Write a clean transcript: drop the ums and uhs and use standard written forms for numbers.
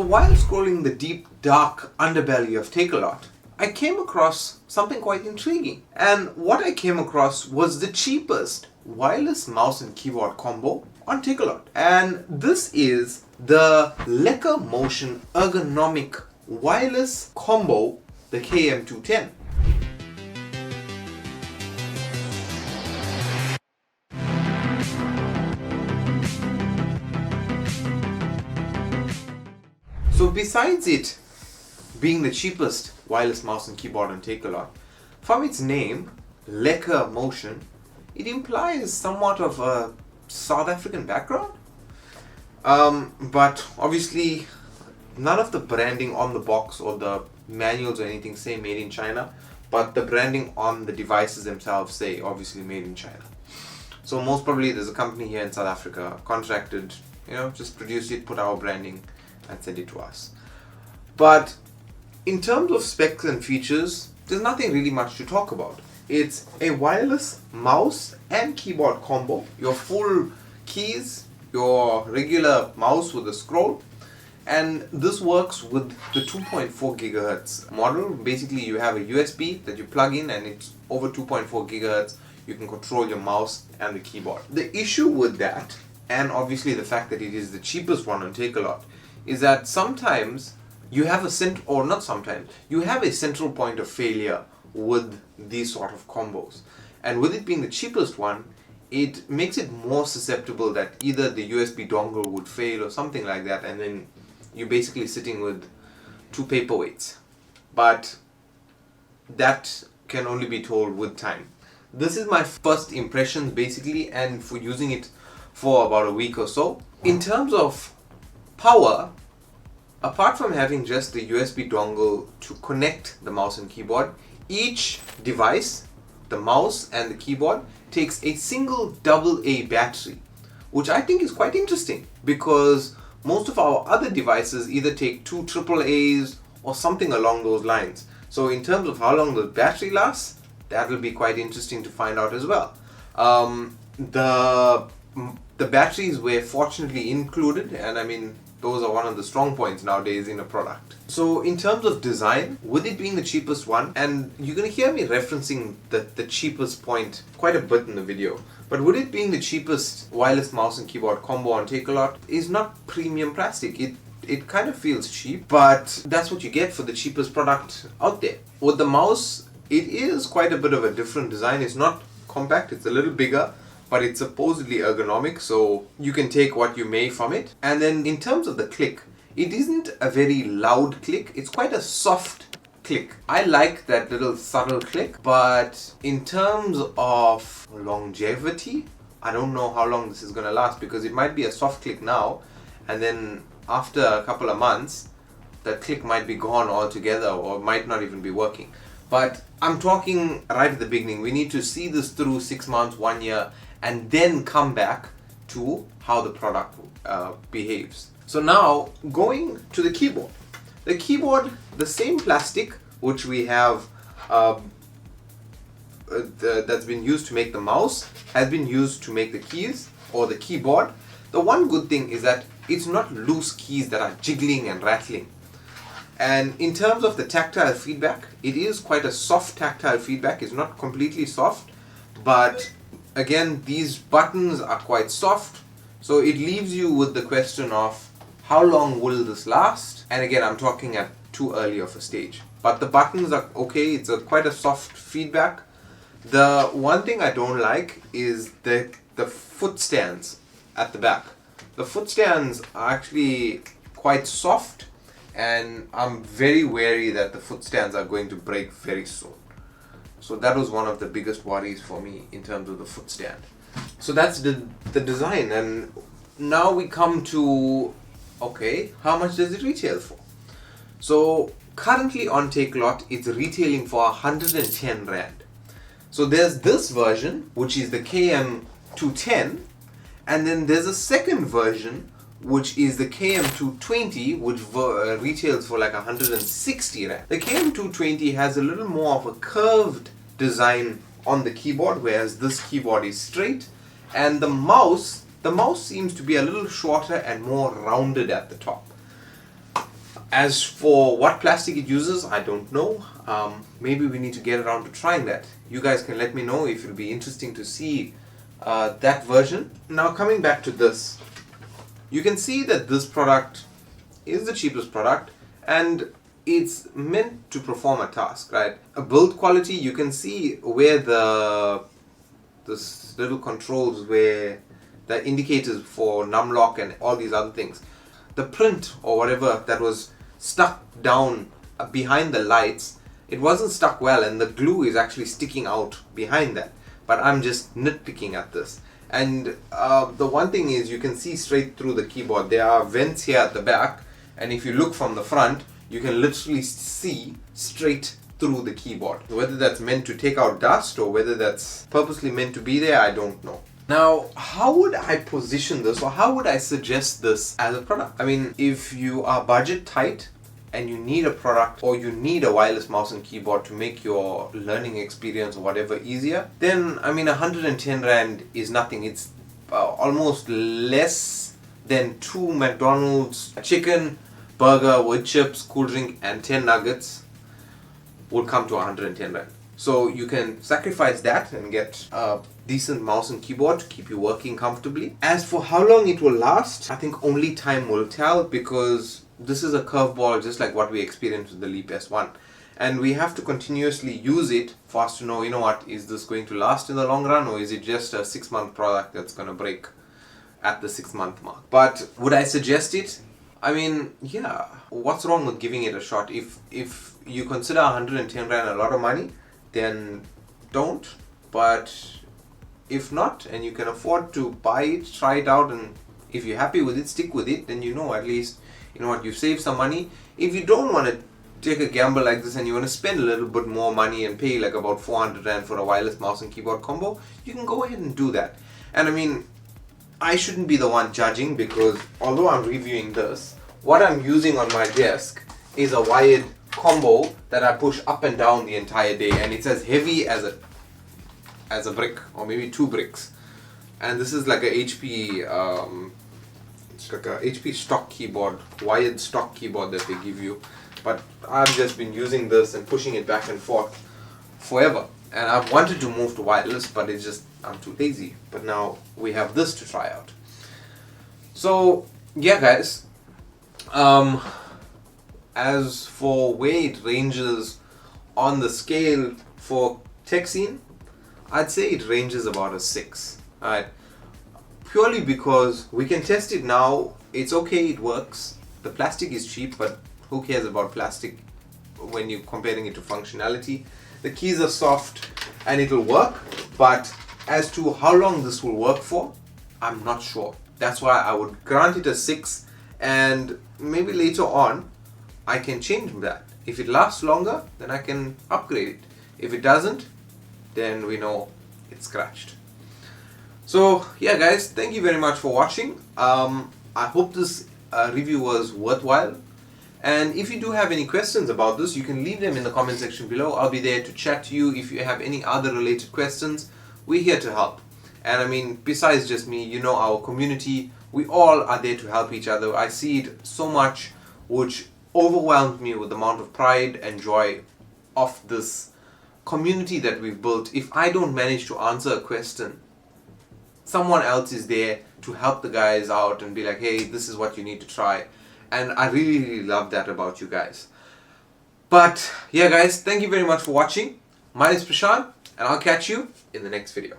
while scrolling the deep, dark underbelly of Takealot, I came across something quite intriguing. And what I came across was the cheapest wireless mouse and keyboard combo on Takealot. And this is the LekkerMotion ergonomic wireless combo, the Km210. So besides it being the cheapest wireless mouse and keyboard on Takealot, from its name, LekkerMotion, it implies somewhat of a South African background. But obviously none of the branding on the box or the manuals or anything say made in China, but the branding on the devices themselves say obviously made in China. So most probably there's a company here in South Africa contracted, just produce it, put our branding and send it to us. But in terms of specs and features, there's nothing really much to talk about. It's a wireless mouse and keyboard combo, your full keys, your regular mouse with a scroll, and this works with the 2.4 gigahertz model. Basically you have a USB that you plug in and it's over 2.4 gigahertz. You can control your mouse and the keyboard. The issue with that, and obviously the fact that it is the cheapest one on Takealot, is that sometimes you have you have a central point of failure with these sort of combos. And with it being the cheapest one, it makes it more susceptible that either the USB dongle would fail or something like that, and then you're basically sitting with two paperweights. But that can only be told with time. This is my first impressions basically, and for using it for about a week or so. In terms of power, apart from having just the USB dongle to connect the mouse and keyboard, each device, the mouse and the keyboard, takes a single AA battery, which I think is quite interesting because most of our other devices either take two AAAs or something along those lines. So in terms of how long the battery lasts, that will be quite interesting to find out as well. The batteries were fortunately included, and I mean those are one of the strong points nowadays in a product. So in terms of design, with it being the cheapest one, and you're going to hear me referencing the cheapest point quite a bit in the video, but with it being the cheapest wireless mouse and keyboard combo on Takealot, is not premium plastic. It kind of feels cheap, but that's what you get for the cheapest product out there. With the mouse, it is quite a bit of a different design. It's not compact, it's a little bigger, but it's supposedly ergonomic, so you can take what you may from it. And then in terms of the click, it isn't a very loud click, it's quite a soft click. I like that little subtle click, but in terms of longevity, I don't know how long this is going to last, because it might be a soft click now, and then after a couple of months, that click might be gone altogether or might not even be working. But I'm talking right at the beginning. We need to see this through 6 months, 1 year, and then come back to how the product behaves. So now, going to the keyboard. The keyboard, the same plastic which we have that's been used to make the mouse, has been used to make the keys or the keyboard. The one good thing is that it's not loose keys that are jiggling and rattling. And in terms of the tactile feedback, it is quite a soft tactile feedback. It's not completely soft, but again, these buttons are quite soft, so it leaves you with the question of how long will this last? And again, I'm talking at too early of a stage. But the buttons are okay, it's quite a soft feedback. The one thing I don't like is the foot stands at the back. The foot stands are actually quite soft, and I'm very wary that the foot stands are going to break very soon. So that was one of the biggest worries for me in terms of the foot stand. So that's the design, and now we come to, okay, how much does it retail for? So currently on Takealot, it's retailing for 110 Rand. So there's this version, which is the KM210, and then there's a second version, which is the KM220, which retails for like 160 Rand. The KM220 has a little more of a curved design on the keyboard, whereas this keyboard is straight, and the mouse seems to be a little shorter and more rounded at the top. As for what plastic it uses, I don't know. Maybe we need to get around to trying that. You guys can let me know if it'll be interesting to see that version. Now coming back to this, you can see that this product is the cheapest product and it's meant to perform a task, right? A build quality, you can see where this little controls, where the indicators for numlock and all these other things. The print or whatever that was stuck down behind the lights, it wasn't stuck well, and the glue is actually sticking out behind that. But I'm just nitpicking at this. And the one thing is, you can see straight through the keyboard. There are vents here at the back, and if you look from the front, you can literally see straight through the keyboard. Whether that's meant to take out dust or whether that's purposely meant to be there, I don't know. Now, how would I position this, or how would I suggest this as a product? I mean, if you are budget tight and you need a product, or you need a wireless mouse and keyboard to make your learning experience or whatever easier, then I mean 110 Rand is nothing. It's almost less than 2 McDonald's chicken, burger with chips, cool drink and 10 nuggets would come to 110 Rand. So you can sacrifice that and get a decent mouse and keyboard to keep you working comfortably. As for how long it will last, I think only time will tell, because this is a curveball just like what we experienced with the Leap S1. And we have to continuously use it for us to know, you know what, is this going to last in the long run, or is it just a 6-month product that's going to break at the 6-month mark? But would I suggest it? I mean, yeah, what's wrong with giving it a shot? If you consider 110 Rand a lot of money, then don't. But if not, and you can afford to buy it, try it out, and if you're happy with it, stick with it, then you know, at least, you know what, you've saved some money. If you don't want to take a gamble like this and you want to spend a little bit more money and pay like about 400 Rand for a wireless mouse and keyboard combo, you can go ahead and do that. And I mean, I shouldn't be the one judging, because although I'm reviewing this, what I'm using on my desk is a wired combo that I push up and down the entire day, and it's as heavy as a brick, or maybe 2 bricks. And this is like a HP it's like a HP stock keyboard, wired stock keyboard that they give you. But I've just been using this and pushing it back and forth forever, and I've wanted to move to wireless, but it's just, I'm too lazy. But now we have this to try out. So yeah guys, as for where it ranges on the scale for tech scene, I'd say it ranges about a 6. Alright, purely because we can test it now. It's okay, it works. The plastic is cheap, but who cares about plastic when you're comparing it to functionality? The keys are soft and it'll work, but as to how long this will work for, I'm not sure. That's why I would grant it a 6, and maybe later on I can change that. If it lasts longer, then I can upgrade it. If it doesn't, then we know it's scratched. So yeah guys, thank you very much for watching. I hope this review was worthwhile. And if you do have any questions about this, you can leave them in the comment section below. I'll be there to chat to you. If you have any other related questions, we're here to help. And I mean, besides just me, you know, our community, we all are there to help each other. I see it so much, which overwhelmed me with the amount of pride and joy of this community that we've built. If I don't manage to answer a question, someone else is there to help the guys out and be like, hey, this is what you need to try. And I really, really love that about you guys. But yeah guys, thank you very much for watching. My name is Prashant, and I'll catch you in the next video.